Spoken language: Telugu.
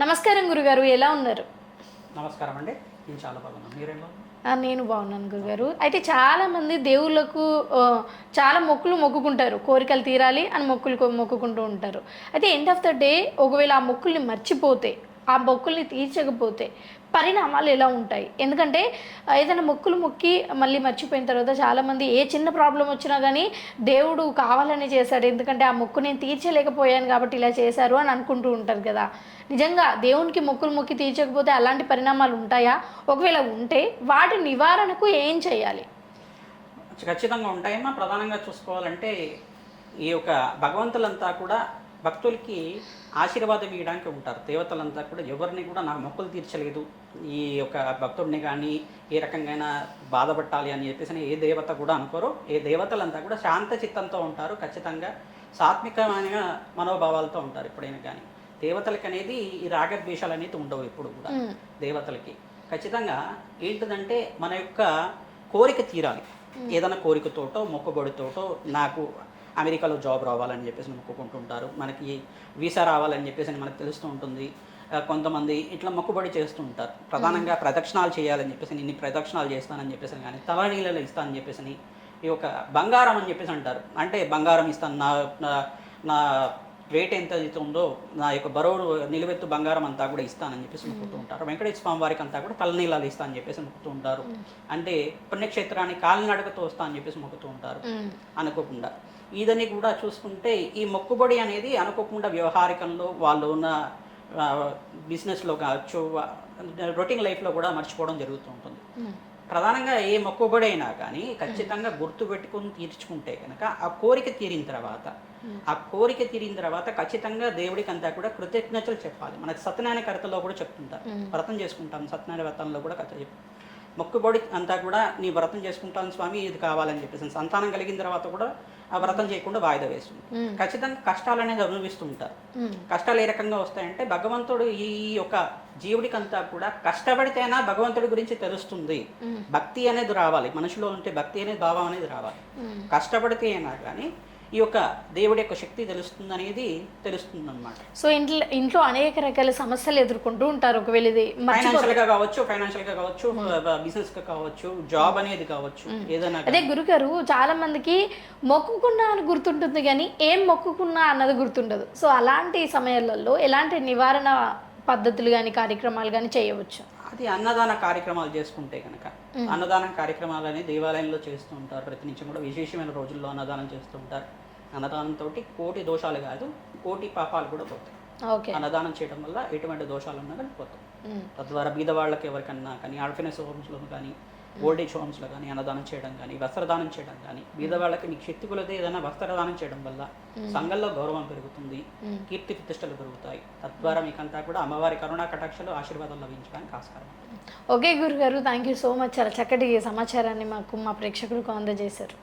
నమస్కారం గురుగారు, ఎలా ఉన్నారు? నమస్కారం అండి. నేను చాలా బాగున్నాను. మీరెలా ఉన్నారు? నేను బాగున్నాను గురుగారు. అయితే చాలామంది దేవుళ్ళకు చాలా మొక్కులు మొక్కుకుంటారు. కోరికలు తీరాలి అని మొక్కుకుంటూ ఉంటారు. అయితే ఎండ్ ఆఫ్ ద డే ఒకవేళ ఆ మొక్కుల్ని మర్చిపోతే, ఆ మొక్కుల్ని తీర్చకపోతే పరిణామాలు ఎలా ఉంటాయి? ఎందుకంటే ఏదైనా మొక్కులు మొక్కి మళ్ళీ మర్చిపోయిన తర్వాత చాలామంది ఏ చిన్న ప్రాబ్లమ్ వచ్చినా గానీ దేవుడు కావాలని చేశాడు. ఎందుకంటే ఆ మొక్కు నేను తీర్చలేకపోయాను కాబట్టి ఇలా చేశారు అని అనుకుంటూ ఉంటారు కదా! నిజంగా దేవునికి మొక్కులు మొక్కి తీర్చకపోతే అలాంటి పరిణామాలు ఉంటాయా? ఒకవేళ ఉంటే వాటి నివారణకు ఏం చేయాలి? ఖచ్చితంగా ఉంటాయమ్మా. ప్రధానంగా చూసుకోవాలంటే ఈ యొక్క భగవంతులంతా కూడా భక్తులకి ఆశీర్వాదం ఇవ్వడానికి ఉంటారు. దేవతలంతా కూడా ఎవరిని కూడా నాకు మొక్కులు తీర్చలేదు, ఈ యొక్క భక్తుడిని కానీ ఏ రకంగా బాధపట్టాలి అని చెప్పేసి ఏ దేవత కూడా అనుకోరు. ఏ దేవతలంతా కూడా శాంత చిత్తంతో ఉంటారు. ఖచ్చితంగా సాత్వికమైన మనోభావాలతో ఉంటారు ఎప్పుడైనా కానీ. దేవతలకి అనేది ఈ రాగద్వేషాలు అనేది ఉండవు ఎప్పుడు కూడా. దేవతలకి ఖచ్చితంగా ఏంటిదంటే మన యొక్క కోరిక తీరాలి. ఏదైనా కోరికతోటో మొక్కుబడితోటో నాకు అమెరికాలో జాబ్ రావాలని చెప్పేసి మొక్కుకుంటుంటారు. మనకి వీసా రావాలని చెప్పేసి మనకు తెలుస్తూ ఉంటుంది. కొంతమంది ఇట్లా మొక్కుబడి చేస్తూ ఉంటారు. ప్రధానంగా ప్రదక్షిణాలు చేయాలని చెప్పేసి ఇన్ని ప్రదక్షిణాలు చేస్తానని చెప్పేసి కానీ, తలనీళ్ళలో ఇస్తానని చెప్పేసి ఈ యొక్క బంగారం అని చెప్పేసి అంటారు. అంటే బంగారం ఇస్తాను, నా నా వెయిట్ ఎంత అయితే ఉందో నా యొక్క బరువు నిలువెత్తు బంగారం అంతా కూడా ఇస్తానని చెప్పేసి మొక్కుతూ ఉంటారు. వెంకటేశ్వర స్వామి వారికి అంతా కూడా తలనీలాలు ఇస్తానని చెప్పేసి మొక్కుతూ ఉంటారు. అంటే పుణ్యక్షేత్రాన్ని కాలినడకతో వస్తా అని చెప్పేసి మొక్కుతూ ఉంటారు అనుకోకుండా. ఇదని కూడా చూసుకుంటే ఈ మొక్కుబడి అనేది అనుకోకుండా వ్యవహారికంలో వాళ్ళు ఉన్న బిజినెస్లో కావచ్చు, రొటీన్ లైఫ్లో కూడా మర్చిపోవడం జరుగుతూ ఉంటుంది. ప్రధానంగా ఏ మొక్కుబడి అయినా కానీ ఖచ్చితంగా గుర్తు పెట్టుకుని తీర్చుకుంటే కనుక ఆ కోరిక తీరిన తర్వాత ఖచ్చితంగా దేవుడికి అంతా కూడా కృతజ్ఞతలు చెప్పాలి. మనకి సత్యనారాయణ కథలో కూడా చెప్తుంటారు. వ్రతం చేసుకుంటాం, సత్యనారాయణ వ్రతంలో కూడా కథ చెప్పి మొక్కుబడి అంతా కూడా నీ వ్రతం చేసుకుంటాను స్వామి, ఇది కావాలని చెప్పేసి సంతానం కలిగిన తర్వాత కూడా ఆ వ్రతం చేయకుండా వాయిదా వేస్తుంది. ఖచ్చితంగా కష్టాలు అనేది అనుభవిస్తూ ఉంటారు. కష్టాలు ఏ రకంగా వస్తాయంటే భగవంతుడు ఈ యొక్క జీవుడికి అంతా కూడా కష్టపడితేనా భగవంతుడి గురించి తెలుస్తుంది. భక్తి అనేది రావాలి, మనిషిలో ఉంటే భక్తి అనేది భావం అనేది రావాలి. కష్టపడితే అయినా కానీ ఈ యొక్క దేవుడి యొక్క శక్తి తెలుస్తుంది అనేది తెలుస్తుంది అనమాట. సో ఇంట్లో అనేక రకాల సమస్యలు ఎదుర్కొంటూ ఉంటారు. ఒకవేళ ఇది ఫైనాన్షియల్ గా కావచ్చు, బిజినెస్ గా కావచ్చు, జాబ్ అనేది కావచ్చు, ఏదైనా. అదే గురుగారు, చాలా మందికి మొక్కుకున్నా అని గుర్తుంటుంది కానీ ఏం మొక్కుకున్నా అన్నది గుర్తుండదు. సో అలాంటి సమయాలలో ఎలాంటి నివారణ పద్ధతులు కానీ కార్యక్రమాలు కానీ చేయవచ్చు? అది అన్నదాన కార్యక్రమాలు చేసుకుంటే కనుక, అన్నదానం కార్యక్రమాలు అనేది దేవాలయంలో చేస్తూ ఉంటారు. ప్రతి నిత్యం కూడా విశేషమైన రోజుల్లో అన్నదానం చేస్తూ ఉంటారు. అన్నదానంతో కోటి దోషాలు కాదు, కోటి పాపాలు కూడా పోతాయి. అన్నదానం చేయడం వల్ల ఎటువంటి దోషాలు ఉన్నా కానీ పోతాయి. తద్వారా బీద వాళ్ళకి ఎవరికన్నా కానీ, ఆర్ఫనైజ్ హోమ్స్లో కానీ, ఓల్డ్ ఏజ్ హోమ్స్లో కానీ అన్నదానం చేయడం కానీ, వస్త్రదానం చేయడం కానీ, బీద వాళ్ళకి నీకు శక్తి కొలతే ఏదైనా వస్త్రదానం చేయడం వల్ల సంఘంలో గౌరవం పెరుగుతుంది, కీర్తి ప్రతిష్టలు పెరుగుతాయి. తద్వారా మీకంతా కూడా అమ్మవారి కరుణా కటాక్షలు ఆశీర్వాదాలు లభించడానికి ఆస్కారం. ఓకే గురుగారు, థ్యాంక్ యూ సో మచ్. చాలా చక్కటి సమాచారాన్ని మా ప్రేక్షకులకు అందజేశారు.